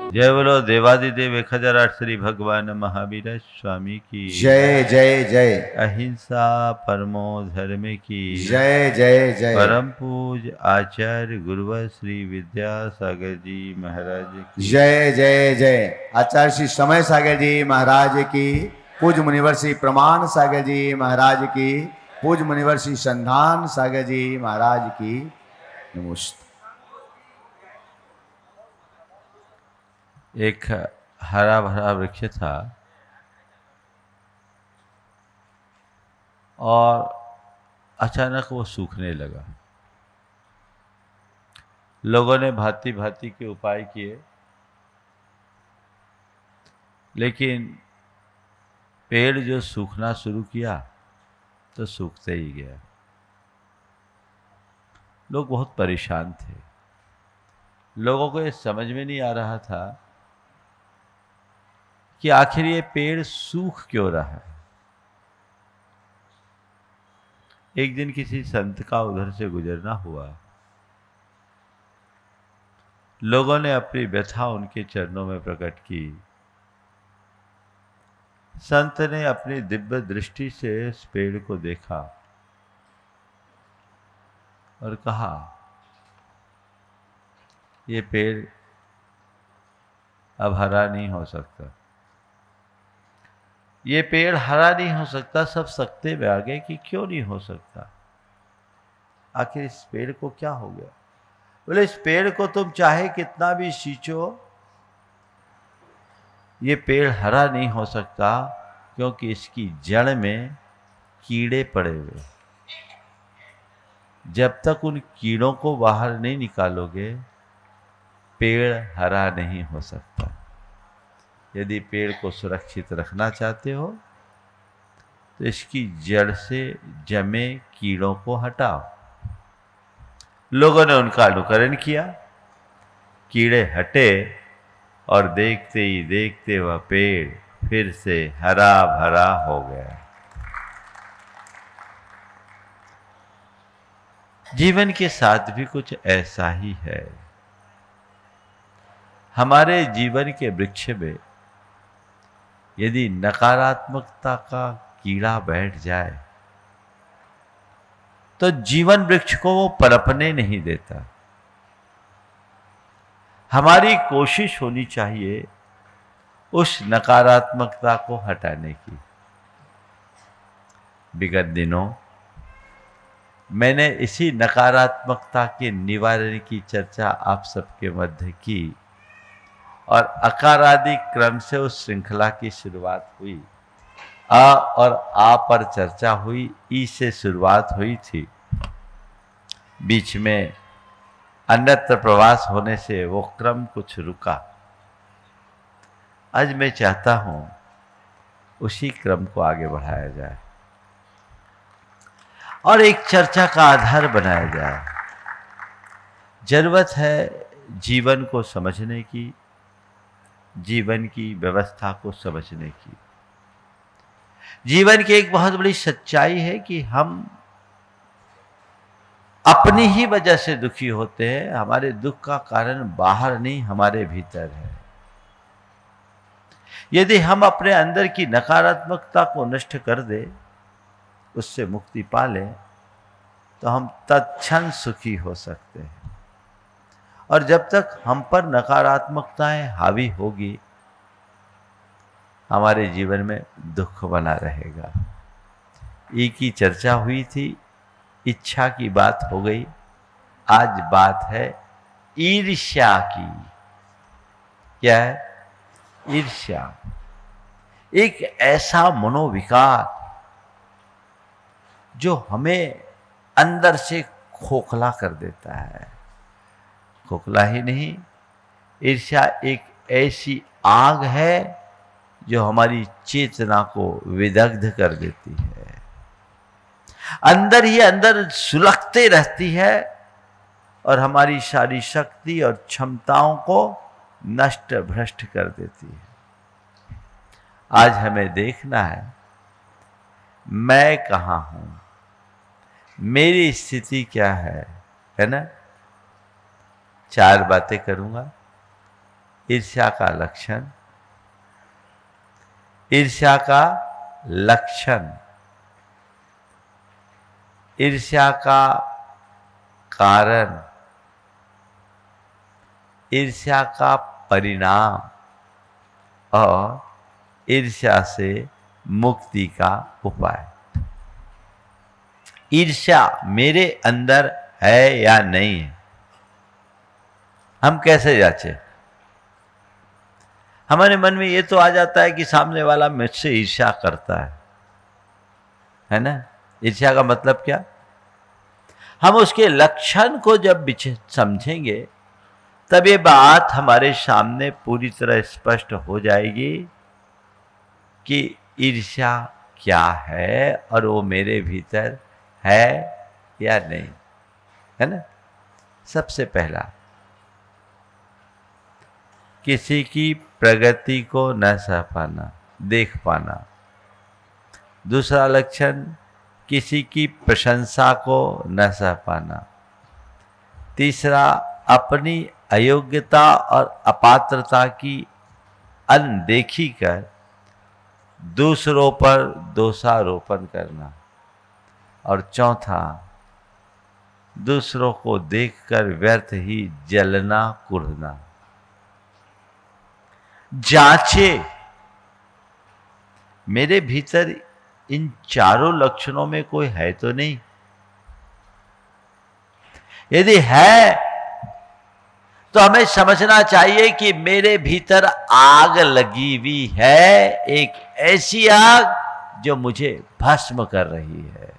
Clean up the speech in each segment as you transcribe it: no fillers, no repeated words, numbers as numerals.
जय बोलो देवादिदेव 1008 श्री भगवान महावीर स्वामी की जय जय जय। अहिंसा परमो धर्म की जय जय जय। परम पूज आचार्य गुरुवर श्री विद्यासागर जी महाराज की जय जय जय। आचार्य श्री समय सागर जी महाराज की, पूज मुनिवर श्री प्रमाण सागर जी महाराज की, पूज मुनिवर श्री संधान सागर जी महाराज की नमस्ते। एक हरा भरा वृक्ष था और अचानक वो सूखने लगा। लोगों ने भांति भांति के उपाय किए, लेकिन पेड़ जो सूखना शुरू किया तो सूखते ही गया। लोग बहुत परेशान थे। लोगों को ये समझ में नहीं आ रहा था कि आखिर ये पेड़ सूख क्यों रहा है। एक दिन किसी संत का उधर से गुजरना हुआ। लोगों ने अपनी व्यथा उनके चरणों में प्रकट की। संत ने अपनी दिव्य दृष्टि से इस पेड़ को देखा और कहा, ये पेड़ अब हरा नहीं हो सकता। ये पेड़ हरा नहीं हो सकता। सब सकते में आ गए कि क्यों नहीं हो सकता, आखिर इस पेड़ को क्या हो गया। बोले, इस पेड़ को तुम चाहे कितना भी सींचो, ये पेड़ हरा नहीं हो सकता, क्योंकि इसकी जड़ में कीड़े पड़े हुए। जब तक उन कीड़ों को बाहर नहीं निकालोगे, पेड़ हरा नहीं हो सकता। यदि पेड़ को सुरक्षित रखना चाहते हो तो इसकी जड़ से जमे कीड़ों को हटाओ। लोगों ने उनका अनुकरण किया, कीड़े हटे और देखते ही देखते वह पेड़ फिर से हरा भरा हो गया। जीवन के साथ भी कुछ ऐसा ही है। हमारे जीवन के वृक्ष में यदि नकारात्मकता का कीड़ा बैठ जाए तो जीवन वृक्ष को वो पनपने नहीं देता। हमारी कोशिश होनी चाहिए उस नकारात्मकता को हटाने की। विगत दिनों मैंने इसी नकारात्मकता के निवारण की चर्चा आप सबके मध्य की और अकारादि क्रम से उस श्रृंखला की शुरुआत हुई। अ और आ पर चर्चा हुई, ई से शुरुआत हुई थी। बीच में अन्यत्र प्रवास होने से वो क्रम कुछ रुका। आज मैं चाहता हूं उसी क्रम को आगे बढ़ाया जाए और एक चर्चा का आधार बनाया जाए। जरूरत है जीवन को समझने की, जीवन की व्यवस्था को समझने की। जीवन की एक बहुत बड़ी सच्चाई है कि हम अपनी ही वजह से दुखी होते हैं। हमारे दुख का कारण बाहर नहीं, हमारे भीतर है। यदि हम अपने अंदर की नकारात्मकता को नष्ट कर दे, उससे मुक्ति पा लें, तो हम तत्क्षण सुखी हो सकते हैं। और जब तक हम पर नकारात्मकताएं हावी होगी, हमारे जीवन में दुख बना रहेगा। एक ही चर्चा हुई थी, इच्छा की बात हो गई। आज बात है ईर्ष्या की। क्या है? ईर्ष्या एक ऐसा मनोविकार जो हमें अंदर से खोखला कर देता है। खोखला ही नहीं, ईर्ष्या एक ऐसी आग है जो हमारी चेतना को विदग्ध कर देती है। अंदर ही अंदर सुलगते रहती है और हमारी सारी शक्ति और क्षमताओं को नष्ट भ्रष्ट कर देती है। आज हमें देखना है मैं कहाँ हूं, मेरी स्थिति क्या है ना। 4 बातें करूंगा, ईर्ष्या का लक्षण, ईर्ष्या का लक्षण, ईर्ष्या का कारण, ईर्ष्या का परिणाम और ईर्ष्या से मुक्ति का उपाय। ईर्ष्या मेरे अंदर है या नहीं है, हम कैसे जांचे? हमारे मन में ये तो आ जाता है कि सामने वाला मुझसे ईर्ष्या करता है ना? ईर्ष्या का मतलब क्या? हम उसके लक्षण को जब समझेंगे तब ये बात हमारे सामने पूरी तरह स्पष्ट हो जाएगी कि ईर्ष्या क्या है और वो मेरे भीतर है या नहीं, है ना? सबसे पहला, किसी की प्रगति को न सह पाना, देख पाना। दूसरा लक्षण, किसी की प्रशंसा को न सह पाना। तीसरा, अपनी अयोग्यता और अपात्रता की अनदेखी कर दूसरों पर दोषारोपण करना। और चौथा, दूसरों को देखकर व्यर्थ ही जलना कुढ़ना। जांचे मेरे भीतर इन चारों लक्षणों में कोई है तो नहीं। यदि है तो हमें समझना चाहिए कि मेरे भीतर आग लगी हुई है, एक ऐसी आग जो मुझे भस्म कर रही है।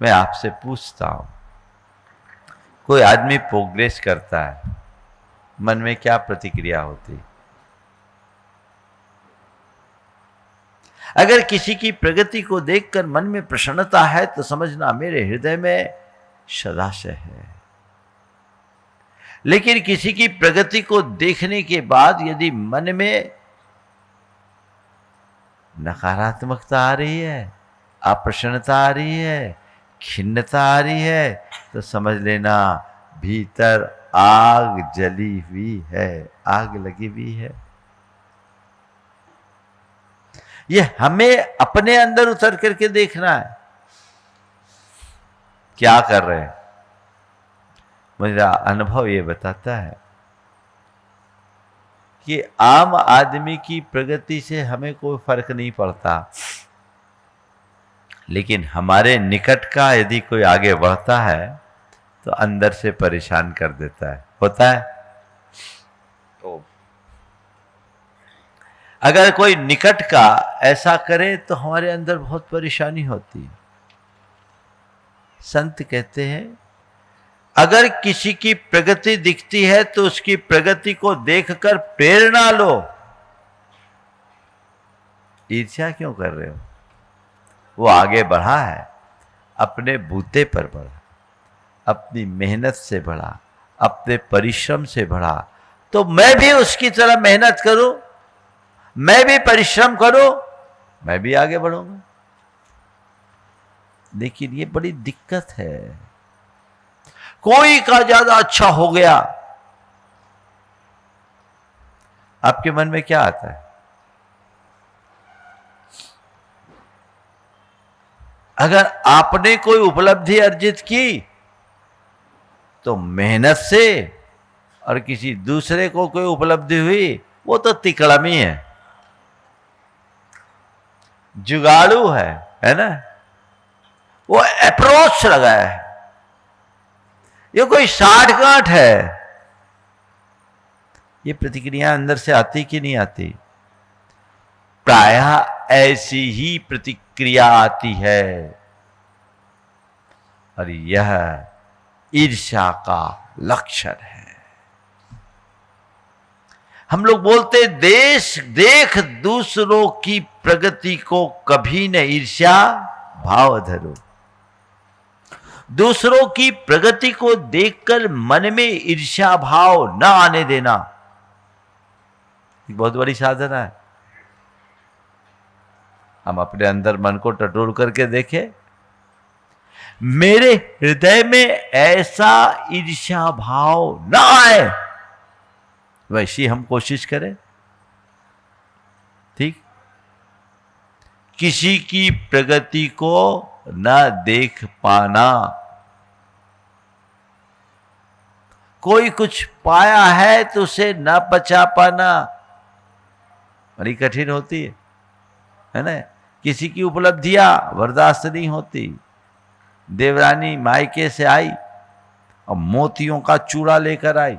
मैं आपसे पूछता हूं, कोई आदमी प्रोग्रेस करता है, मन में क्या प्रतिक्रिया होती? अगर किसी की प्रगति को देखकर मन में प्रसन्नता है तो समझना मेरे हृदय में सदाशय है। लेकिन किसी की प्रगति को देखने के बाद यदि मन में नकारात्मकता आ रही है, अप्रसन्नता आ रही है, खिन्नता आ रही है, तो समझ लेना भीतर आग जली हुई है, आग लगी हुई है। ये हमें अपने अंदर उतर करके देखना है, क्या कर रहे हैं। मेरा अनुभव ये बताता है कि आम आदमी की प्रगति से हमें कोई फर्क नहीं पड़ता, लेकिन हमारे निकट का यदि कोई आगे बढ़ता है तो अंदर से परेशान कर देता है, होता है। तो अगर कोई निकट का ऐसा करे तो हमारे अंदर बहुत परेशानी होती है। संत कहते हैं, अगर किसी की प्रगति दिखती है तो उसकी प्रगति को देखकर प्रेरणा लो। ईर्ष्या क्यों कर रहे हो? वो आगे बढ़ा है, अपने बूते पर बढ़ा, अपनी मेहनत से बढ़ा, अपने परिश्रम से बढ़ा, तो मैं भी उसकी तरह मेहनत करूं, मैं भी परिश्रम करूं, मैं भी आगे बढ़ूंगा। लेकिन ये बड़ी दिक्कत है। कोई का ज्यादा अच्छा हो गया, आपके मन में क्या आता है? अगर आपने कोई उपलब्धि अर्जित की तो मेहनत से, और किसी दूसरे को कोई उपलब्धि हुई वो तो तिकड़मी है, जुगाड़ू है ना? वो अप्रोच लगाया है, ये कोई साठगांठ है। ये प्रतिक्रिया अंदर से आती कि नहीं आती? प्रायः ऐसी ही प्रतिक्रिया आती है, और यह ईर्ष्या का लक्षण है। हम लोग बोलते देख दूसरों की प्रगति को कभी न ईर्ष्या भाव धरो। दूसरों की प्रगति को देखकर मन में ईर्ष्या भाव न आने देना एक बहुत बड़ी साधना है। हम अपने अंदर मन को टटोल करके देखें, मेरे हृदय में ऐसा ईर्ष्या भाव न आए वैसी हम कोशिश करें। ठीक, किसी की प्रगति को न देख पाना, कोई कुछ पाया है तो उसे न पचा पाना बड़ी कठिन होती है ना। किसी की उपलब्धियां बर्दाश्त नहीं होती। देवरानी मायके से आई और मोतियों का चूड़ा लेकर आई।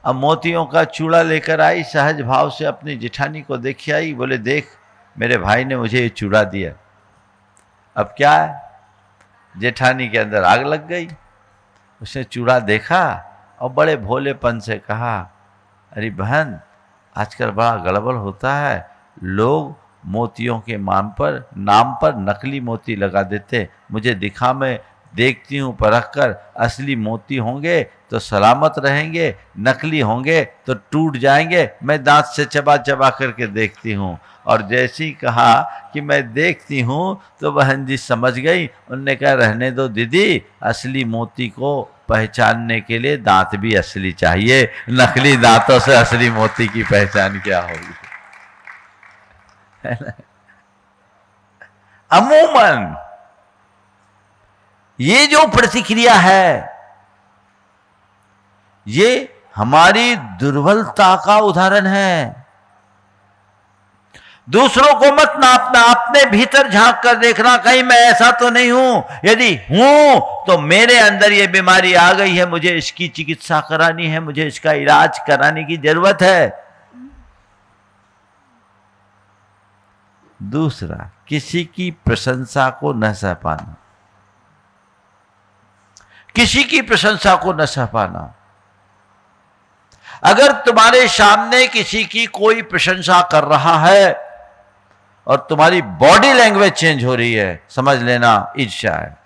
अब मोतियों का चूड़ा लेकर आई, सहज भाव से अपनी जेठानी को देखी आई, बोले देख मेरे भाई ने मुझे ये चूड़ा दिया। अब क्या है, जेठानी के अंदर आग लग गई। उसने चूड़ा देखा और बड़े भोलेपन से कहा, अरे बहन आजकल बड़ा गड़बड़ होता है, लोग मोतियों के नाम पर नकली मोती लगा देते। मुझे दिखा, मैं देखती हूँ परख कर, असली मोती होंगे तो सलामत रहेंगे, नकली होंगे तो टूट जाएंगे। मैं दांत से चबा चबा करके देखती हूँ। और जैसे ही कहा कि मैं देखती हूँ तो बहन जी समझ गई। उनने कहा रहने दो दीदी, असली मोती को पहचानने के लिए दांत भी असली चाहिए, नकली दांतों से असली मोती की पहचान क्या होगी। अमूमन ये जो प्रतिक्रिया है ये हमारी दुर्बलता का उदाहरण है। दूसरों को मत नापना, अपने भीतर झांक कर देखना, कहीं मैं ऐसा तो नहीं हूं। यदि हूं तो मेरे अंदर ये बीमारी आ गई है, मुझे इसकी चिकित्सा करानी है, मुझे इसका इलाज कराने की जरूरत है। दूसरा, किसी की प्रशंसा को न सह पाना, किसी की प्रशंसा को न सह पाना। अगर तुम्हारे सामने किसी की कोई प्रशंसा कर रहा है और तुम्हारी बॉडी लैंग्वेज चेंज हो रही है, समझ लेना ईर्ष्या है।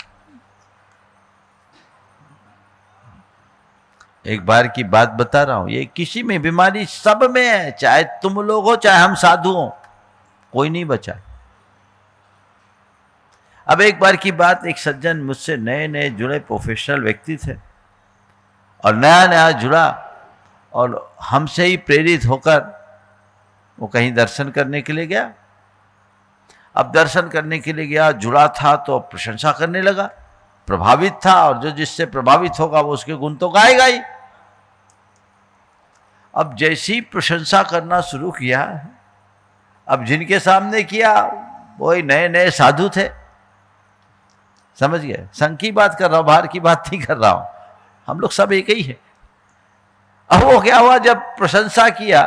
एक बार की बात बता रहा हूं, ये किसी में बीमारी सब में है, चाहे तुम लोग हो चाहे हम साधु हो, कोई नहीं बचा। अब एक बार की बात, एक सज्जन मुझसे नए नए जुड़े प्रोफेशनल व्यक्ति थे और नया नया जुड़ा और हमसे ही प्रेरित होकर वो कहीं दर्शन करने के लिए गया। अब दर्शन करने के लिए गया, जुड़ा था तो प्रशंसा करने लगा, प्रभावित था, और जो जिससे प्रभावित होगा वो उसके गुण तो गाएगा ही। अब जैसी प्रशंसा करना शुरू किया, अब जिनके सामने किया वही नए नए साधु थे, समझ गए। संघ की बात कर रहा हूं, बाहर की बात नहीं कर रहा हूं, हम लोग सब एक ही है। अब वो क्या हुआ, जब प्रशंसा किया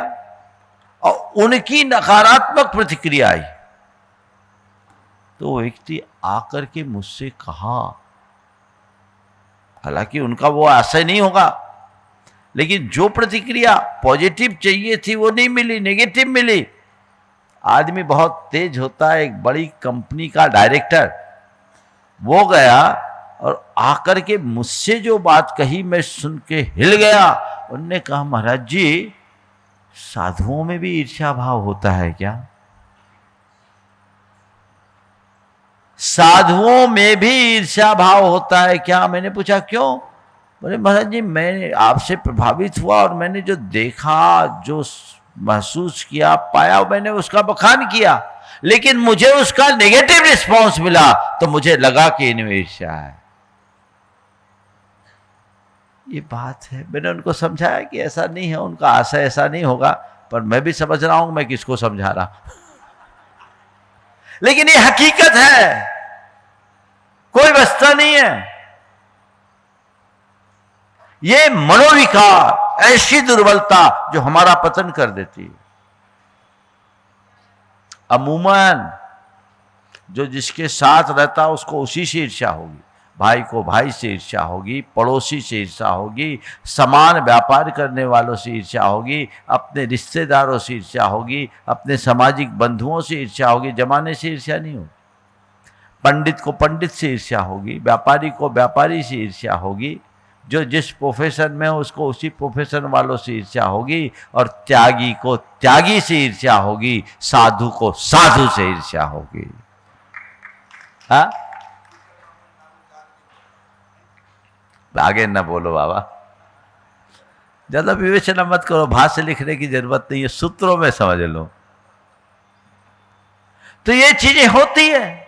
और उनकी नकारात्मक प्रतिक्रिया आई तो वो व्यक्ति आकर के मुझसे कहा, हालांकि उनका वो आशय नहीं होगा, लेकिन जो प्रतिक्रिया पॉजिटिव चाहिए थी वो नहीं मिली, नेगेटिव मिली। आदमी बहुत तेज होता है, एक बड़ी कंपनी का डायरेक्टर, वो गया और आकर के मुझसे जो बात कही मैं सुन के हिल गया। उनने कहा, महाराज जी साधुओं में भी ईर्ष्या भाव होता है क्या? साधुओं में भी ईर्ष्या भाव होता है क्या? मैंने पूछा क्यों? बोले महाराज जी मैं आपसे प्रभावित हुआ और मैंने जो देखा, जो महसूस किया, पाया, मैंने उसका बखान किया, लेकिन मुझे उसका नेगेटिव रिस्पॉन्स मिला तो मुझे लगा कि इनमें ईर्ष्या है। ये बात है। मैंने उनको समझाया कि ऐसा नहीं है, उनका आशय ऐसा नहीं होगा, पर मैं भी समझ रहा हूं मैं किसको समझा रहा लेकिन ये हकीकत है, कोई वस्तु नहीं है। ये मनोविकार, ऐसी दुर्बलता जो हमारा पतन कर देती है। अमूमन जो जिसके साथ रहता है उसको उसी से ईर्ष्या होगी, भाई को भाई से ईर्ष्या होगी, पड़ोसी से ईर्ष्या होगी, समान व्यापार करने वालों से ईर्ष्या होगी, अपने रिश्तेदारों से ईर्ष्या होगी, अपने सामाजिक बंधुओं से ईर्ष्या होगी। जमाने से ईर्ष्या नहीं होगी। पंडित को पंडित से ईर्ष्या होगी, व्यापारी को व्यापारी से ईर्ष्या होगी, जो जिस प्रोफेशन में हो उसको उसी प्रोफेशन वालों से ईर्ष्या होगी, और त्यागी को त्यागी से ईर्ष्या होगी, साधु को साधु से ईर्ष्या होगी। हाँ, आगे न बोलो बाबा। ज्यादा विवेचना मत करो, भाष्य लिखने की जरूरत नहीं है, सूत्रों में समझ लो। तो ये चीजें होती है,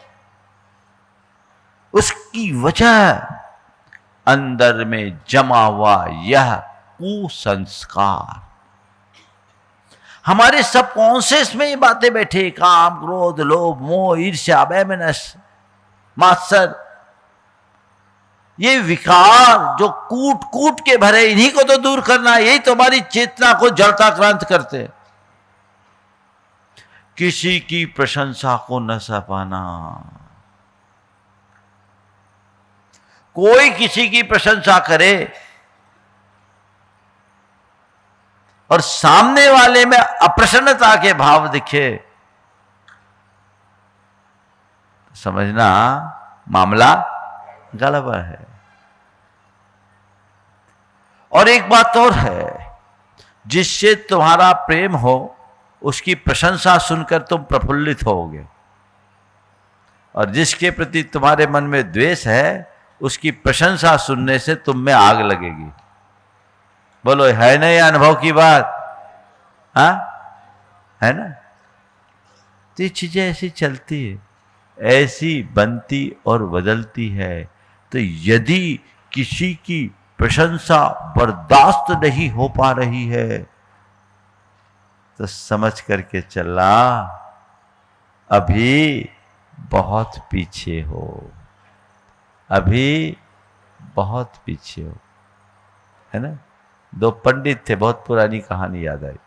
उसकी वजह अंदर में जमा हुआ यह कुसंस्कार, हमारे सबकॉन्शियस में ये बातें बैठे, काम, क्रोध, लोभ, मोह, ईर्ष्या, वैमनस, मात्सर, ये विकार जो कूट कूट के भरे, इन्हीं को तो दूर करना है। यही तो हमारी चेतना को जड़ताक्रांत करते हैं। किसी की प्रशंसा को न सह पाना, कोई किसी की प्रशंसा करे और सामने वाले में अप्रसन्नता के भाव दिखे, समझना मामला गड़बड़ है। और एक बात और है, जिससे तुम्हारा प्रेम हो उसकी प्रशंसा सुनकर तुम प्रफुल्लित होगे, और जिसके प्रति तुम्हारे मन में द्वेष है उसकी प्रशंसा सुनने से तुम में आग लगेगी। बोलो, है ना ये अनुभव की बात? हाँ, है ना? तो ये चीजें ऐसी चलती है, ऐसी बनती और बदलती है। तो यदि किसी की प्रशंसा बर्दाश्त नहीं हो पा रही है तो समझ करके चलना अभी बहुत पीछे हो, अभी बहुत पीछे हो, है ना? दो पंडित थे, बहुत पुरानी कहानी याद आई।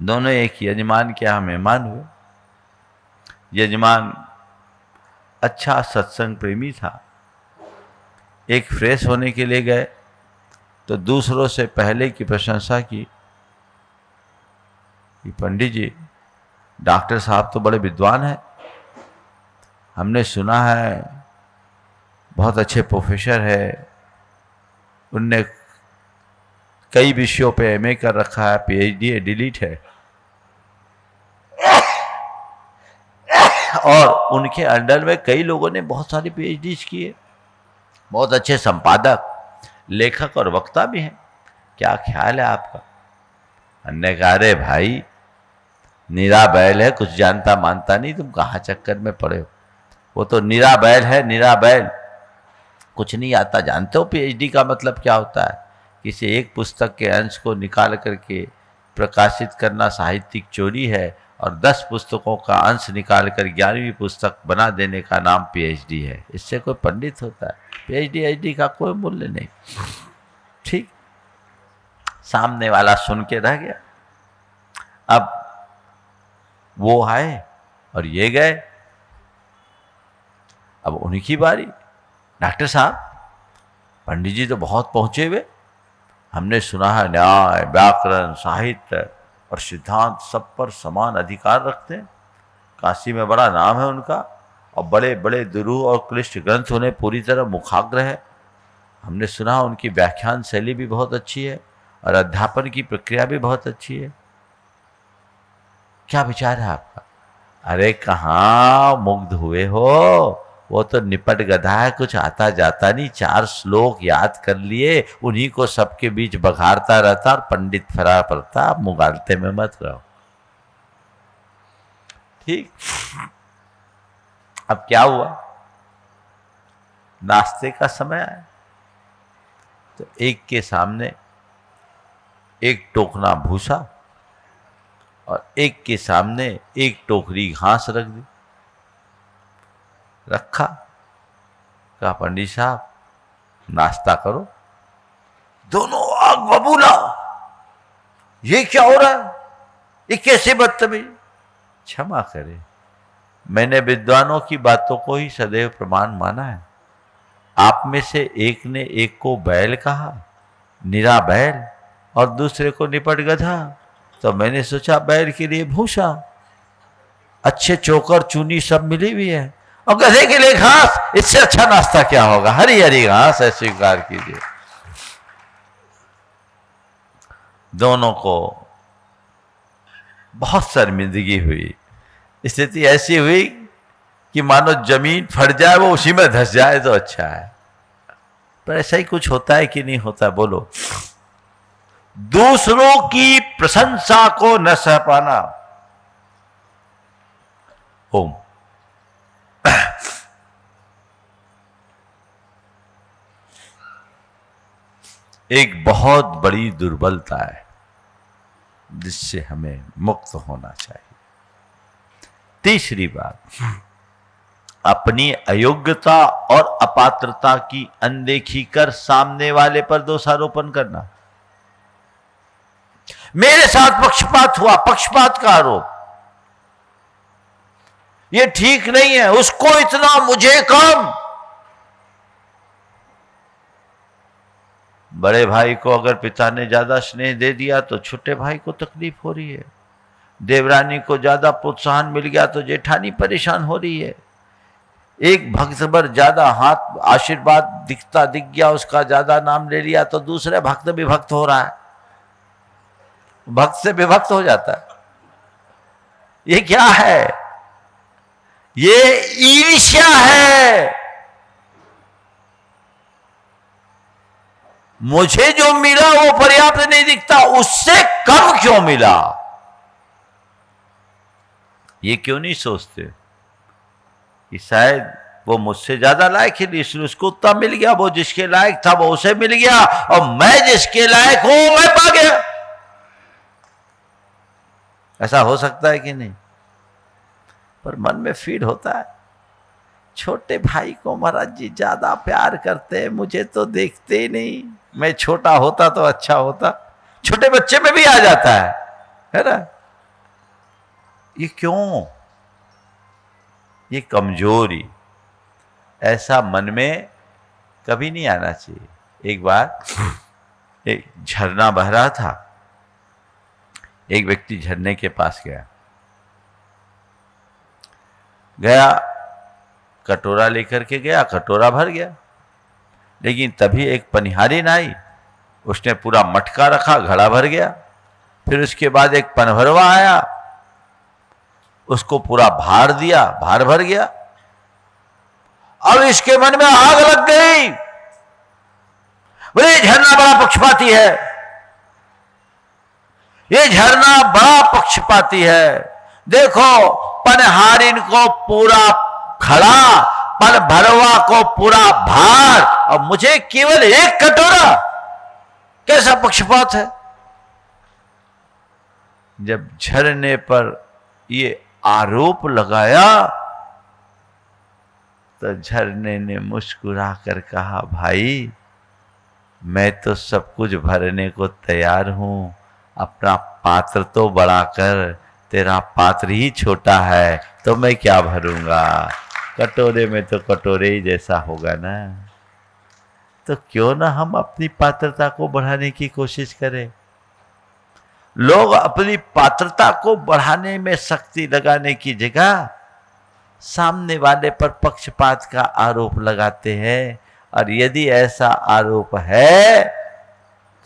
दोनों एक यजमान के यहाँ मेहमान हुए। यजमान अच्छा सत्संग प्रेमी था। एक फ्रेश होने के लिए गए तो दूसरों से पहले की प्रशंसा की कि पंडित जी, डॉक्टर साहब तो बड़े विद्वान हैं, हमने सुना है बहुत अच्छे प्रोफेसर है, उनने कई विषयों पे एमए कर रखा है, पीएचडी है, डिलीट है, और उनके अंडर में कई लोगों ने बहुत सारी पीएचडीज की है, बहुत अच्छे संपादक, लेखक और वक्ता भी हैं, क्या ख्याल है आपका? हमने कहा, अरे भाई, निरा बैल है, कुछ जानता मानता नहीं, तुम कहाँ चक्कर में पड़े हो? वो तो निरा बैल है, निरा बैल, कुछ नहीं आता। जानते हो पीएचडी का मतलब क्या होता है? किसी एक पुस्तक के अंश को निकाल करके प्रकाशित करना साहित्यिक चोरी है, और 10 पुस्तकों का अंश निकाल कर 11वीं पुस्तक बना देने का नाम पीएचडी है। इससे कोई पंडित होता है? पीएचडी का कोई मूल्य नहीं। ठीक, सामने वाला सुन के रह गया। अब वो आए और ये गए, अब उनकी बारी। डॉक्टर साहब, पंडित जी तो बहुत पहुंचे हुए, हमने सुना है न्याय, व्याकरण, साहित्य और सिद्धांत सब पर समान अधिकार रखते हैं, काशी में बड़ा नाम है उनका, और बड़े बड़े दुरूह और क्लिष्ट ग्रंथ उन्हें पूरी तरह मुखाग्र है। हमने सुना उनकी व्याख्यान शैली भी बहुत अच्छी है और अध्यापन की प्रक्रिया भी बहुत अच्छी है। क्या विचार है आपका? अरे कहाँ मुग्ध हुए हो, वो तो निपट गधा है, कुछ आता जाता नहीं, 4 श्लोक याद कर लिए, उन्हीं को सबके बीच बघारता रहता और पंडित फरा पड़ता। आप मुगालते में मत रहो। ठीक, अब क्या हुआ, नाश्ते का समय आया तो एक के सामने एक टोकना भूसा और एक के सामने एक टोकरी घास रख दी। रखा, कहा पंडित साहब नाश्ता करो। दोनों आग बबूला, ये क्या हो रहा है, ये कैसे बदतमीज। क्षमा करे, मैंने विद्वानों की बातों को ही सदैव प्रमाण माना है। आप में से एक ने एक को बैल कहा, निरा बैल, और दूसरे को निपट गधा, तो मैंने सोचा बैल के लिए भूसा, अच्छे चोकर चूनी सब मिली हुई है, और गधे के लिए घास, इससे अच्छा नाश्ता क्या होगा, हरी हरी घास है, स्वीकार कीजिए। दोनों को बहुत शर्मिंदगी हुई, स्थिति ऐसी हुई कि मानो जमीन फट जाए, वो उसी में धंस जाए तो अच्छा है। पर ऐसा ही कुछ होता है कि नहीं होता, बोलो? दूसरों की प्रशंसा को न सह पाना। ओम। एक बहुत बड़ी दुर्बलता है जिससे हमें मुक्त होना चाहिए। तीसरी बात, अपनी अयोग्यता और अपात्रता की अनदेखी कर सामने वाले पर दोषारोपण करना। मेरे साथ पक्षपात हुआ, पक्षपात का आरोप, ये ठीक नहीं है, उसको इतना मुझे कम। बड़े भाई को अगर पिता ने ज्यादा स्नेह दे दिया तो छोटे भाई को तकलीफ हो रही है। देवरानी को ज्यादा प्रोत्साहन मिल गया तो जेठानी परेशान हो रही है। एक भक्त पर ज्यादा हाथ आशीर्वाद दिख गया, उसका ज्यादा नाम ले लिया तो दूसरे भक्त विभक्त हो रहा है, भक्त से विभक्त हो जाता है। ये क्या है? ये ईर्ष्या है। मुझे जो मिला वो पर्याप्त नहीं दिखता, उससे कम क्यों मिला? ये क्यों नहीं सोचते कि शायद वो मुझसे ज्यादा लायक है इसलिए उसको उतना मिल गया, वो जिसके लायक था वो उसे मिल गया और मैं जिसके लायक हूं मैं पा गया। ऐसा हो सकता है कि नहीं? पर मन में फील होता है, छोटे भाई को महाराज जी ज्यादा प्यार करते हैं, मुझे तो देखते ही नहीं, मैं छोटा होता तो अच्छा होता। छोटे बच्चे में भी आ जाता है ना? ये क्यों? ये कमजोरी, ऐसा मन में कभी नहीं आना चाहिए। एक बार एक झरना बह रहा था, एक व्यक्ति झरने के पास गया, कटोरा लेकर के गया, कटोरा भर गया, लेकिन तभी एक पनिहारिन आई, उसने पूरा मटका रखा, घड़ा भर गया। फिर उसके बाद एक पनभरवा आया, उसको पूरा भार दिया, भार भर गया। अब इसके मन में आग लग गई, बोले झरना बड़ा पक्षपाती है, ये झरना बड़ा पक्षपाती है। देखो पनहारिन को पूरा खड़ा, पन भरवा को पूरा भार और मुझे केवल एक कटोरा, कैसा पक्षपात है? जब झरने पर ये आरोप लगाया तो झरने ने मुस्कुरा कर कहा, भाई मैं तो सब कुछ भरने को तैयार हूं, अपना पात्र तो बढ़ाकर, तेरा पात्र ही छोटा है तो मैं क्या भरूंगा, कटोरे में तो कटोरे ही जैसा होगा ना। तो क्यों ना हम अपनी पात्रता को बढ़ाने की कोशिश करें। लोग अपनी पात्रता को बढ़ाने में शक्ति लगाने की जगह सामने वाले पर पक्षपात का आरोप लगाते हैं, और यदि ऐसा आरोप है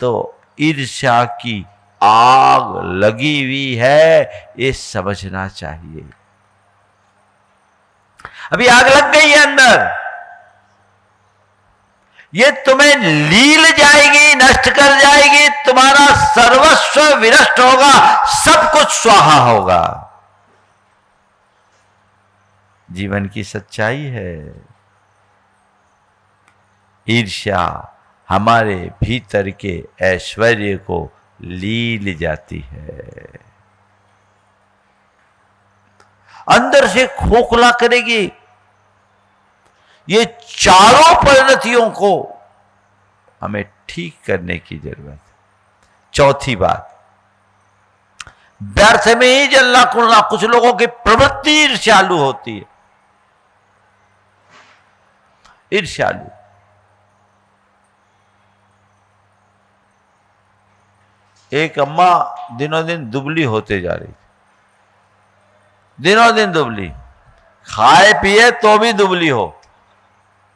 तो ईर्ष्या की आग लगी हुई है, ये समझना चाहिए। अभी आग लग गई है अंदर, ये तुम्हें लील जाएगी, नष्ट कर जाएगी, तुम्हारा सर्वस्व विनष्ट होगा, सब कुछ स्वाहा होगा। जीवन की सच्चाई है। ईर्ष्या हमारे भीतर के ऐश्वर्य को लील जाती है, अंदर से खोखला करेगी। ये चारों परिणतियों को हमें ठीक करने की जरूरत है। चौथी बात, व्यर्थ में ही जलना कुड़ना। कुछ लोगों की प्रवृत्ति ईर्ष्यालु होती है, ईर्ष्यालु। एक अम्मा दिनों दिन दुबली होते जा रही, दिनों दिन दुबली, खाए पिए तो भी दुबली हो,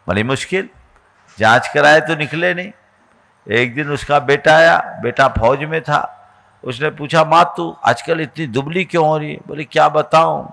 बड़ी मुश्किल। जांच कराए तो निकले नहीं। एक दिन उसका बेटा आया, बेटा फौज में था, उसने पूछा, माँ तू आजकल इतनी दुबली क्यों हो रही है? बोली क्या बताऊं,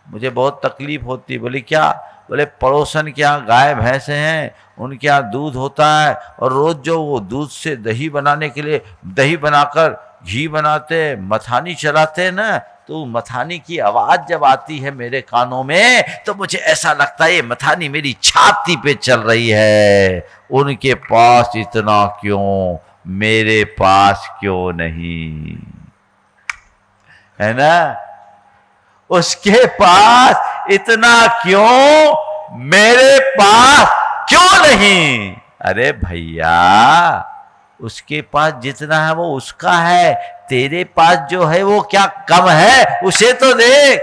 मुझे बहुत तकलीफ होती। बोली क्या? बोले पड़ोसन के यहाँ गाय भैंसे हैं, उनके यहाँ दूध होता है और रोज जो वो दूध से दही बनाने के लिए दही बनाकर घी बनाते, मथानी चलाते हैं ना, तो मथानी की आवाज जब आती है मेरे कानों में तो मुझे ऐसा लगता है ये मथानी मेरी छाती पे चल रही है। उनके पास इतना क्यों, मेरे पास क्यों नहीं, है ना? उसके पास इतना क्यों, मेरे पास क्यों नहीं? अरे भैया, उसके पास जितना है वो उसका है, तेरे पास जो है वो क्या कम है? उसे तो देख।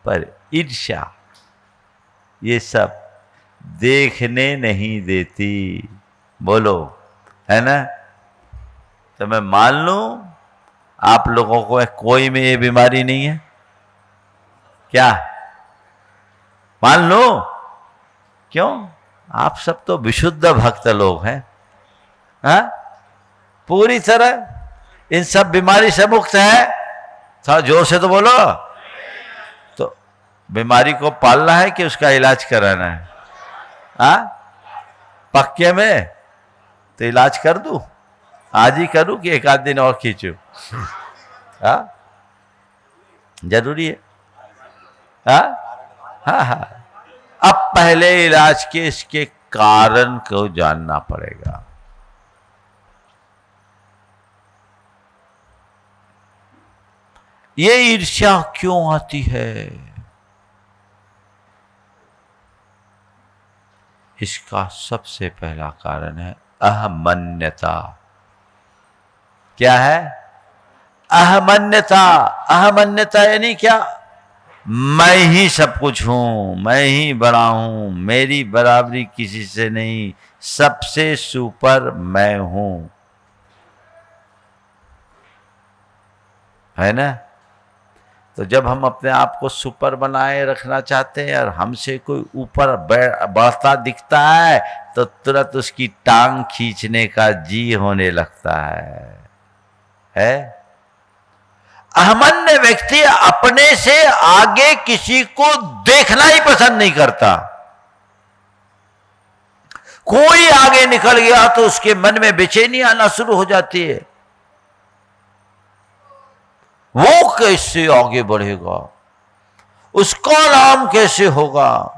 पर ईर्ष्या ये सब देखने नहीं देती, बोलो, है ना? तो मैं मान लूं आप लोगों को कोई में ये बीमारी नहीं है क्या? मान लो। क्यों? आप सब तो विशुद्ध भक्त लोग हैं, हाँ? पूरी तरह इन सब बीमारी से मुक्त है। थोड़ा जोर से तो बोलो। तो बीमारी को पालना है कि उसका इलाज कराना है? हाँ, पक्के में तो इलाज कर दूं, आज ही करूं कि एक आध दिन और खींचूं? हाँ, जरूरी है। हाँ हाँ हाँ। अब पहले इलाज के इसके कारण को जानना पड़ेगा। ये ईर्ष्या क्यों आती है? इसका सबसे पहला कारण है अहमन्यता। क्या है? अहमन्यता। अहमन्यता यानी क्या? मैं ही सब कुछ हूं, मैं ही बड़ा हूं, मेरी बराबरी किसी से नहीं, सबसे सुपर मैं हूं, है ना? तो जब हम अपने आप को सुपर बनाए रखना चाहते हैं और हमसे कोई ऊपर बढ़ता दिखता है तो तुरंत उसकी टांग खींचने का जी होने लगता है? अहमन्य व्यक्ति अपने से आगे किसी को देखना ही पसंद नहीं करता। कोई आगे निकल गया तो उसके मन में बेचैनी आना शुरू हो जाती है। वो कैसे आगे बढ़ेगा, उसका नाम कैसे होगा,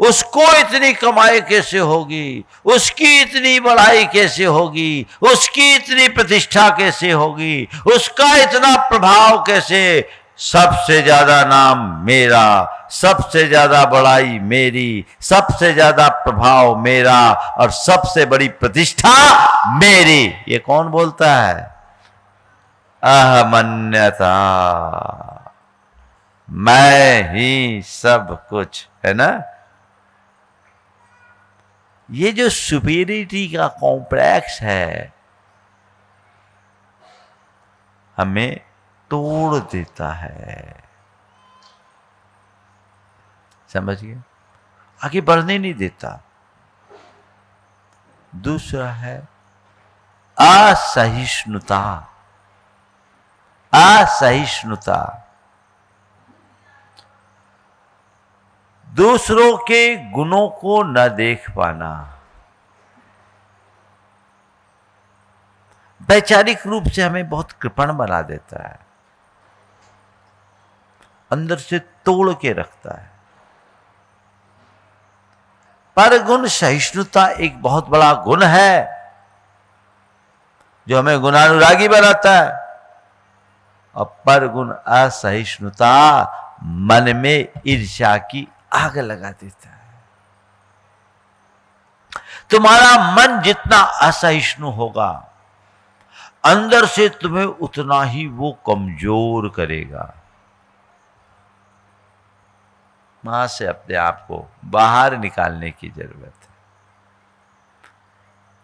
उसको इतनी कमाई कैसे होगी, उसकी इतनी बढ़ाई कैसे होगी, उसकी इतनी प्रतिष्ठा कैसे होगी, उसका इतना प्रभाव कैसे? सबसे ज्यादा नाम मेरा, सबसे ज्यादा बढ़ाई मेरी, सबसे ज्यादा प्रभाव मेरा और सबसे बड़ी प्रतिष्ठा मेरी। ये कौन बोलता है? अहमन्यता। मैं ही सब कुछ, है ना? ये जो सुपीरियरिटी का कॉम्प्लेक्स है हमें तोड़ देता है, समझ गए? आगे बढ़ने नहीं देता। दूसरा है असहिष्णुता। असहिष्णुता, दूसरों के गुणों को न देख पाना। वैचारिक रूप से हमें बहुत कृपण बना देता है, अंदर से तोड़ के रखता है। पर गुण सहिष्णुता एक बहुत बड़ा गुण है जो हमें गुणानुरागी बनाता है। और पर गुण असहिष्णुता मन में ईर्ष्या की आग लगा देता है। तुम्हारा मन जितना असहिष्णु होगा अंदर से तुम्हें उतना ही वो कमजोर करेगा। वहां से अपने आप को बाहर निकालने की जरूरत है।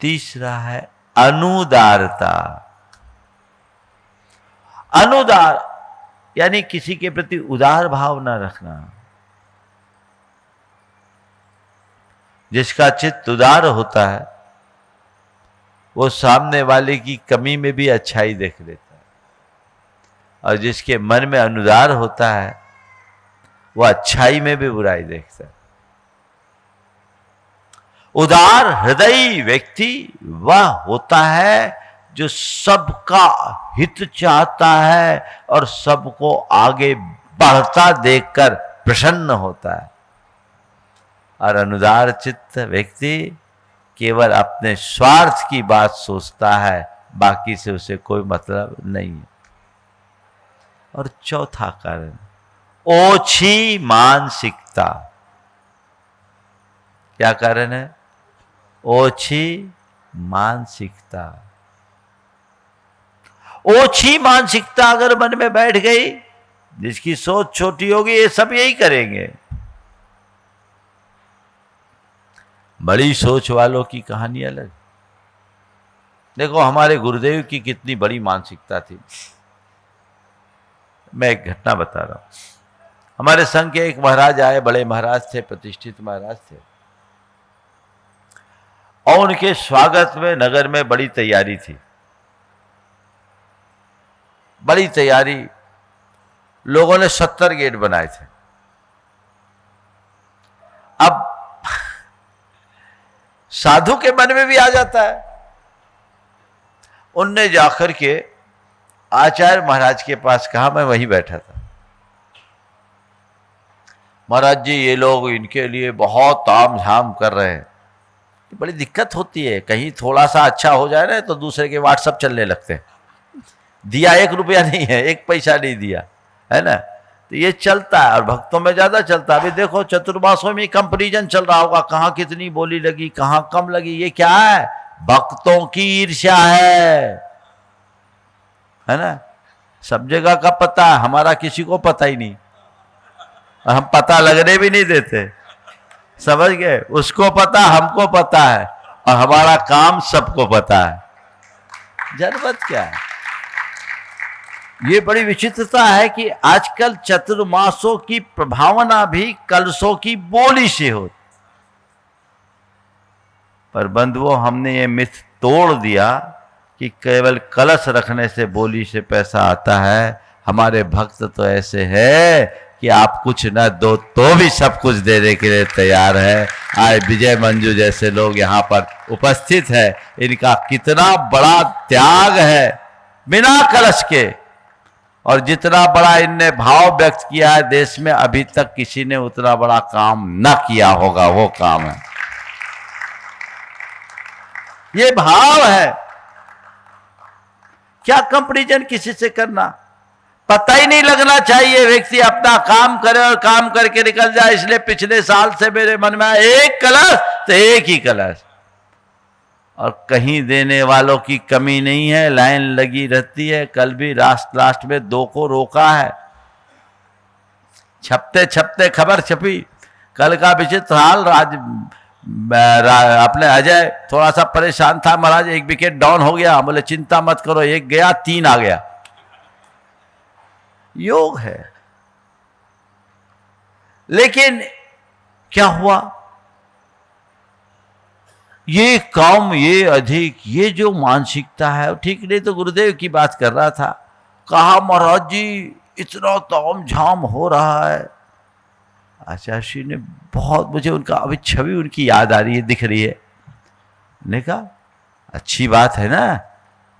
तीसरा है अनुदारता। अनुदार यानी किसी के प्रति उदार भाव न रखना। जिसका चित्त उदार होता है वो सामने वाले की कमी में भी अच्छाई देख लेता है, और जिसके मन में अनुदार होता है वह अच्छाई में भी बुराई देखता है। उदार हृदयी व्यक्ति वह होता है जो सबका हित चाहता है और सबको आगे बढ़ता देखकर प्रसन्न होता है। और अनुदार चित्त व्यक्ति केवल अपने स्वार्थ की बात सोचता है, बाकी से उसे कोई मतलब नहीं है। और चौथा कारण ओछी मानसिकता। क्या कारण है? ओछी मानसिकता। ओछी मानसिकता अगर मन में बैठ गई, जिसकी सोच छोटी होगी ये सब यही करेंगे। बड़ी सोच वालों की कहानी अलग। देखो हमारे गुरुदेव की कितनी बड़ी मानसिकता थी। मैं एक घटना बता रहा हूं। हमारे संघ के एक महाराज आए, बड़े महाराज थे, प्रतिष्ठित महाराज थे, और उनके स्वागत में नगर में बड़ी तैयारी थी, बड़ी तैयारी। लोगों ने 70 गेट बनाए थे। अब साधु के मन में भी आ जाता है। उनने जाकर के आचार्य महाराज के पास कहा, मैं वहीं बैठा था, महाराज जी ये लोग इनके लिए बहुत ताम झाम कर रहे हैं। बड़ी दिक्कत होती है, कहीं थोड़ा सा अच्छा हो जाए ना तो दूसरे के व्हाट्सएप चलने लगते हैं। दिया 1 रुपया नहीं है, 1 पैसा नहीं दिया है ना, तो ये चलता है और भक्तों में ज्यादा चलता है। अभी देखो चतुर्मासों में कंपैरिजन चल रहा होगा, कहाँ कितनी बोली लगी, कहाँ कम लगी। ये क्या है? भक्तों की ईर्ष्या है ना। सब जगह का पता है, हमारा किसी को पता ही नहीं, और हम पता लगने भी नहीं देते। समझ गए? उसको पता, हमको पता है, और हमारा काम सबको पता है। जरूरत क्या है? ये बड़ी विचित्रता है कि आजकल चतुर्मासों की प्रभावना भी कलशों की बोली से होती। पर बंधुओं, हमने ये मिथ तोड़ दिया कि केवल कलश रखने से बोली से पैसा आता है। हमारे भक्त तो ऐसे हैं कि आप कुछ न दो तो भी सब कुछ देने के लिए तैयार है। आज विजय मंजू जैसे लोग यहाँ पर उपस्थित है, इनका कितना बड़ा त्याग है बिना कलश के, और जितना बड़ा इनने भाव व्यक्त किया है, देश में अभी तक किसी ने उतना बड़ा काम न किया होगा। वो काम है, ये भाव है। क्या कंपैरिजन किसी से करना? पता ही नहीं लगना चाहिए, व्यक्ति अपना काम करे और काम करके निकल जाए। इसलिए पिछले साल से मेरे मन में एक कलश तो एक ही कलश, और कहीं देने वालों की कमी नहीं है, लाइन लगी रहती है। कल भी लास्ट में 2 को रोका है, छपते छपते खबर छपी। कल का विचित्र हाल, अपने अजय थोड़ा सा परेशान था, महाराज 1 विकेट डाउन हो गया। बोले चिंता मत करो, 1 गया 3 आ गया। योग है। लेकिन क्या हुआ? ये कम, ये अधिक, ये जो मानसिकता है ठीक नहीं। तो गुरुदेव की बात कर रहा था, कहा महाराज जी इतना ताम झाम हो रहा है। आचार्य श्री ने बहुत, मुझे उनका अभी छवि उनकी याद आ रही है, दिख रही है। ने कहा अच्छी बात है ना,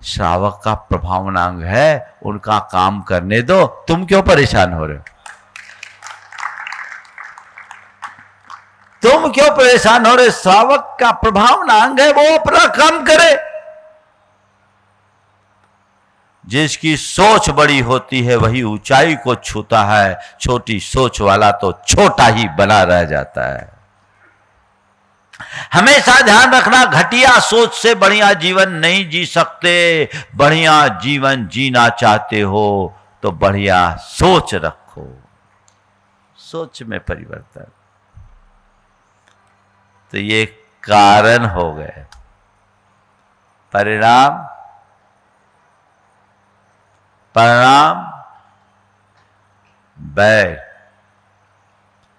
श्रावक का प्रभावनांग है, उनका काम करने दो, तुम क्यों परेशान हो रहे हो? तुम क्यों परेशान हो रहे? श्रावक का प्रभावनांग है, वो अपना काम करे। जिसकी सोच बड़ी होती है वही ऊंचाई को छूता है, छोटी सोच वाला तो छोटा ही बना रह जाता है। हमेशा ध्यान रखना, घटिया सोच से बढ़िया जीवन नहीं जी सकते। बढ़िया जीवन जीना चाहते हो तो बढ़िया सोच रखो, सोच में परिवर्तन। तो ये कारण हो गए। परिणाम बैर,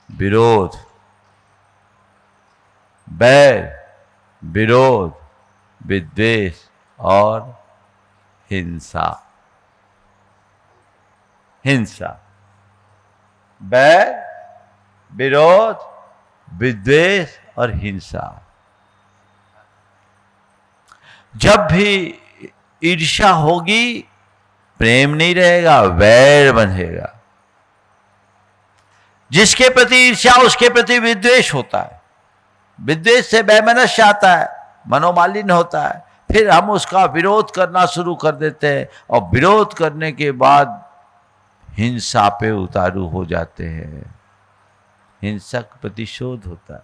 विरोध, बैर, विरोध, विद्वेष और हिंसा। बैर, विरोध, विद्वेष और हिंसा। जब भी ईर्ष्या होगी प्रेम नहीं रहेगा, वैर बंधेगा। जिसके प्रति ईर्ष्या उसके प्रति विद्वेष होता है, विद्वेष से वैमनस्य आता है, मनोमालिन्य होता है, फिर हम उसका विरोध करना शुरू कर देते हैं और विरोध करने के बाद हिंसा पे उतारू हो जाते हैं। हिंसक प्रतिशोध होता है।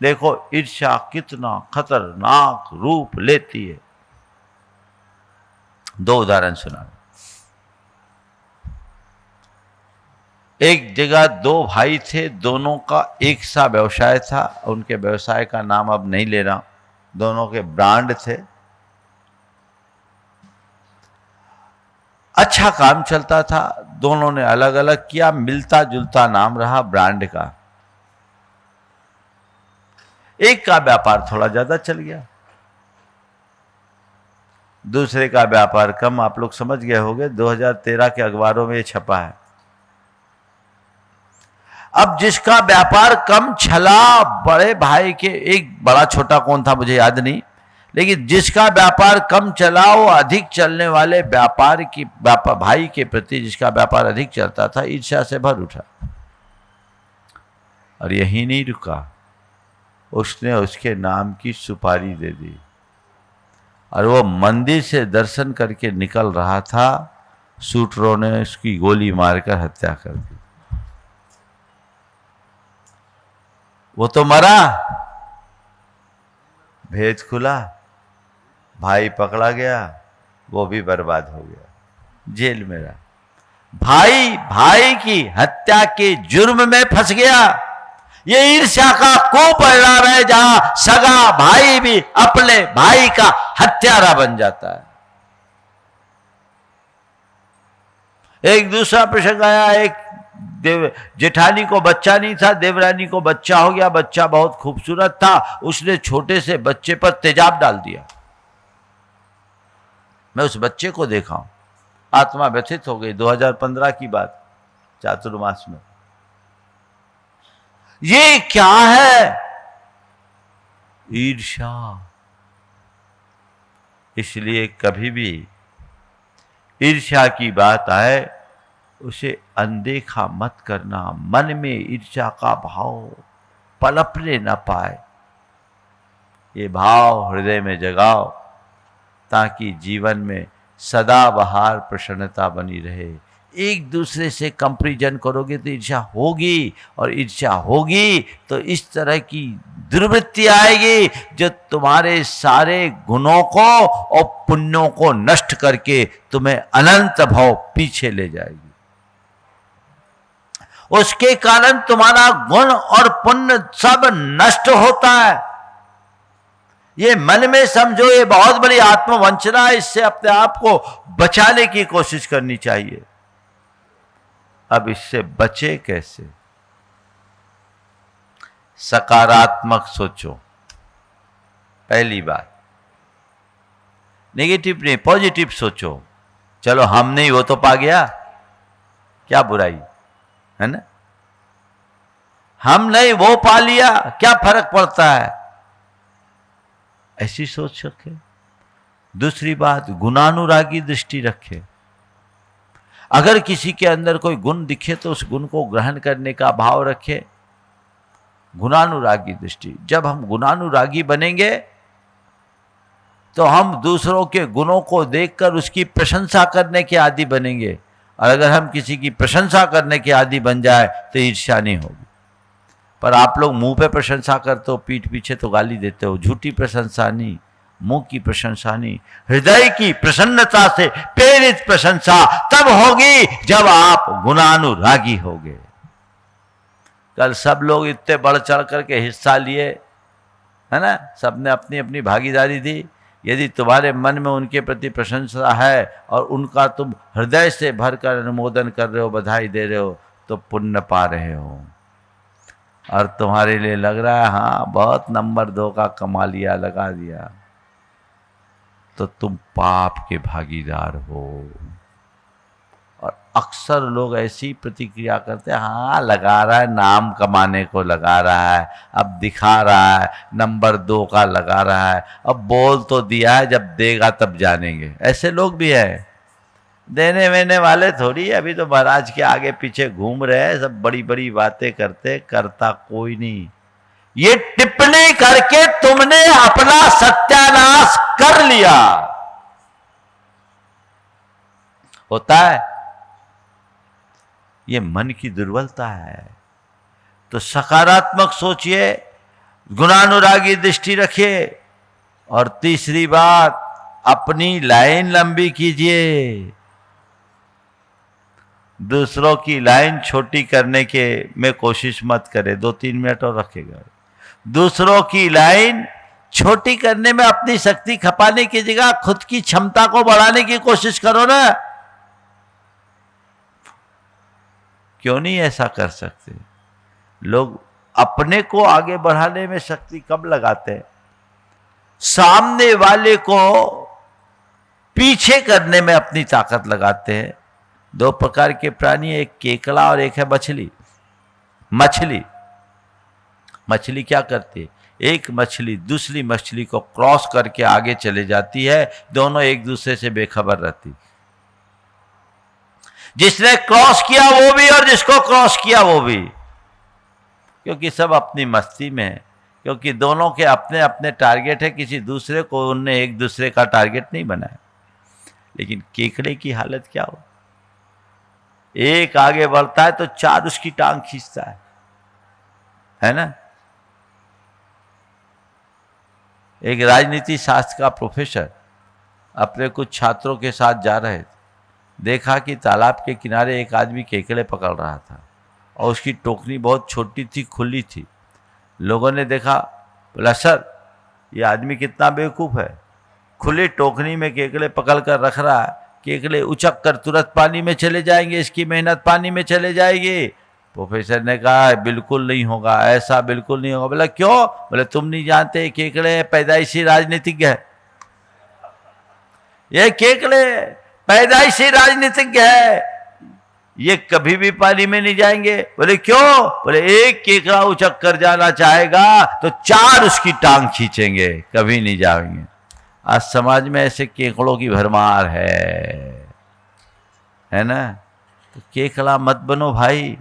देखो ईर्ष्या कितना खतरनाक रूप लेती है। दो उदाहरण सुना। एक जगह दो भाई थे, दोनों का एक सा व्यवसाय था। उनके व्यवसाय का नाम अब नहीं ले रहा, दोनों के ब्रांड थे। अच्छा काम चलता था, दोनों ने अलग अलग किया, मिलता जुलता नाम रहा ब्रांड का। एक का व्यापार थोड़ा ज्यादा चल गया, दूसरे का व्यापार कम। आप लोग समझ गए होंगे, 2013 के अखबारों में ये छपा है। अब जिसका व्यापार कम चला, बड़े भाई के, एक बड़ा छोटा कौन था मुझे याद नहीं, लेकिन जिसका व्यापार कम चला वो अधिक चलने वाले व्यापार भाई के प्रति जिसका व्यापार अधिक चलता था, ईर्ष्या से भर उठा। और यही नहीं रुका, उसने उसके नाम की सुपारी दे दी और वो मंदिर से दर्शन करके निकल रहा था, शूटरों ने उसकी गोली मारकर हत्या कर दी। वो तो मरा, भेद खुला, भाई पकड़ा गया, वो भी बर्बाद हो गया, जेल में रहा। भाई भाई की हत्या के जुर्म में फंस गया। ये ईर्ष्या का कुपरिणाम है, जहां सगा भाई भी अपने भाई का हत्यारा बन जाता है। एक दूसरा प्रसंग आया, एक जेठानी को बच्चा नहीं था, देवरानी को बच्चा हो गया। बच्चा बहुत खूबसूरत था, उसने छोटे से बच्चे पर तेजाब डाल दिया। मैं उस बच्चे को देखा हूं, आत्मा व्यथित हो गई। 2015 की बात, चातुर्मास में। ये क्या है? ईर्ष्या। इसलिए कभी भी ईर्ष्या की बात आए उसे अनदेखा मत करना। मन में ईर्ष्या का भाव पनपने न पाए, ये भाव हृदय में जगाओ ताकि जीवन में सदाबहार प्रसन्नता बनी रहे। एक दूसरे से कंपैरिजन करोगे तो ईर्ष्या होगी, और ईर्ष्या होगी तो इस तरह की दुर्वृत्ति आएगी जो तुम्हारे सारे गुणों को और पुण्यों को नष्ट करके तुम्हें अनंत भाव पीछे ले जाएगी। उसके कारण तुम्हारा गुण और पुण्य सब नष्ट होता है। ये मन में समझो, ये बहुत बड़ी आत्मवंचना है। इससे अपने आप को बचाने की कोशिश करनी चाहिए। अब इससे बचे कैसे? सकारात्मक सोचो, पहली बात। नेगेटिव नहीं, पॉजिटिव सोचो। चलो हम नहीं, वो तो पा गया, क्या बुराई है ना? हम नहीं, वो पा लिया, क्या फर्क पड़ता है? ऐसी सोच रखे। दूसरी बात, गुणानुरागी दृष्टि रखे। अगर किसी के अंदर कोई गुण दिखे तो उस गुण को ग्रहण करने का भाव रखे। गुणानुरागी दृष्टि। जब हम गुणानुरागी बनेंगे तो हम दूसरों के गुणों को देखकर उसकी प्रशंसा करने के आदी बनेंगे। और अगर हम किसी की प्रशंसा करने के आदी बन जाए तो ईर्ष्या नहीं होगी। पर आप लोग मुंह पे प्रशंसा करते हो, पीठ पीछे तो गाली देते हो। झूठी प्रशंसा नहीं, मुंह की प्रशंसा नहीं, हृदय की प्रसन्नता से प्रेरित प्रशंसा तब होगी जब आप गुणानुरागी होगे। कल सब लोग इतने बढ़ चढ़ करके हिस्सा लिए, है ना, सबने अपनी अपनी भागीदारी दी। यदि तुम्हारे मन में उनके प्रति प्रशंसा है और उनका तुम हृदय से भरकर अनुमोदन कर रहे हो, बधाई दे रहे हो, तो पुण्य पा रहे हो। और तुम्हारे लिए लग रहा है हाँ बहुत नंबर 2 का कमा लिया, लगा दिया, तो तुम पाप के भागीदार हो। और अक्सर लोग ऐसी प्रतिक्रिया करते हैं, हाँ लगा रहा है, नाम कमाने को लगा रहा है, अब दिखा रहा है, नंबर 2 का लगा रहा है, अब बोल तो दिया है, जब देगा तब जानेंगे। ऐसे लोग भी हैं, देने वेने वाले थोड़ी। अभी तो महाराज के आगे पीछे घूम रहे हैं, सब बड़ी बड़ी बातें करते, करता कोई नहीं। ये टिप्पणी करके तुमने अपना सत्यानाश कर लिया। होता है, ये मन की दुर्बलता है। तो सकारात्मक सोचिए, गुणानुरागी दृष्टि रखिए, और तीसरी बात, अपनी लाइन लंबी कीजिए। दूसरों की लाइन छोटी करने के में कोशिश मत करें। 2-3 मिनट और रखेगा। दूसरों की लाइन छोटी करने में अपनी शक्ति खपाने की जगह खुद की क्षमता को बढ़ाने की कोशिश करो ना। क्यों नहीं ऐसा कर सकते? लोग अपने को आगे बढ़ाने में शक्ति कब लगाते हैं, सामने वाले को पीछे करने में अपनी ताकत लगाते हैं। 2 प्रकार के प्राणी, एक केकड़ा और एक है मछली। मछली क्या करती है? एक मछली दूसरी मछली को क्रॉस करके आगे चले जाती है, दोनों एक दूसरे से बेखबर रहती। जिसने क्रॉस किया वो भी और जिसको क्रॉस किया वो भी, क्योंकि सब अपनी मस्ती में है, क्योंकि दोनों के अपने अपने टारगेट है, किसी दूसरे को उनने एक दूसरे का टारगेट नहीं बनाया। लेकिन केकड़े की हालत क्या हो? एक आगे बढ़ता है तो 4 उसकी टांग खींचता है ना। एक राजनीति शास्त्र का प्रोफेसर अपने कुछ छात्रों के साथ जा रहे थे, देखा कि तालाब के किनारे एक आदमी केकड़े पकड़ रहा था और उसकी टोकरी बहुत छोटी थी, खुली थी। लोगों ने देखा, बोला सर ये आदमी कितना बेवकूफ़ है, खुली टोकरी में केकड़े पकड़ कर रख रहा है, केकड़े उचक कर तुरंत पानी में चले जाएंगे, इसकी मेहनत पानी में चले जाएगी। प्रोफेसर ने कहा बिल्कुल नहीं होगा, ऐसा बिल्कुल नहीं होगा। बोला क्यों? बोले तुम नहीं जानते केकड़े पैदाइशी राजनीतिज्ञ है। ये केकड़े पैदाइशी राजनीतिज्ञ है, ये कभी भी पानी में नहीं जाएंगे। बोले क्यों? बोले एक केकड़ा उचक कर जाना चाहेगा तो 4 उसकी टांग खींचेंगे, कभी नहीं जाएंगे। आज समाज में ऐसे केकड़ों की भरमार है ना। तो केकड़ा मत बनो भाई,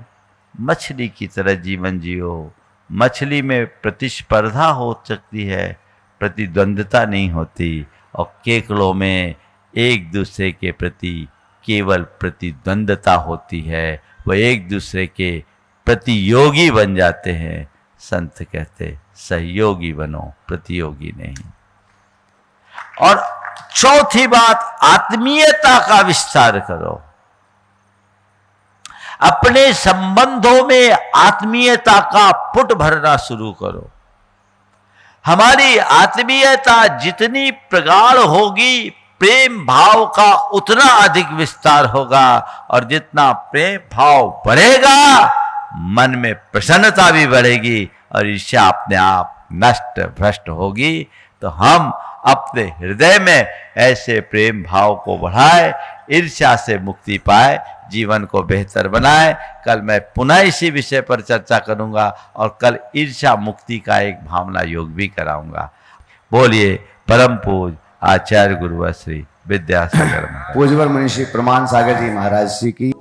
मछली की तरह जीवन जियो। मछली में प्रतिस्पर्धा हो सकती है, प्रतिद्वंद्वता नहीं होती, और केकड़ों में एक दूसरे के प्रति केवल प्रतिद्वंद्वता होती है। वह एक दूसरे के प्रतियोगी बन जाते हैं। संत कहते सहयोगी बनो, प्रतियोगी नहीं। और चौथी बात, आत्मीयता का विस्तार करो। अपने संबंधों में आत्मीयता का पुट भरना शुरू करो। हमारी आत्मीयता जितनी प्रगाढ़ होगी, प्रेम भाव का उतना अधिक विस्तार होगा, और जितना प्रेम भाव बढ़ेगा मन में प्रसन्नता भी बढ़ेगी और ईर्ष्या अपने आप नष्ट भ्रष्ट होगी। तो हम अपने हृदय में ऐसे प्रेम भाव को बढ़ाए, ईर्ष्या से मुक्ति पाए, जीवन को बेहतर बनाए। कल मैं पुनः इसी विषय पर चर्चा करूंगा और कल ईर्ष्या मुक्ति का एक भावना योग भी कराऊंगा। बोलिए परम पूज आचार्य गुरुवर श्री विद्यासागर महाराज। पूज्यवर मुनि श्री प्रमाण सागर जी महाराज श्री की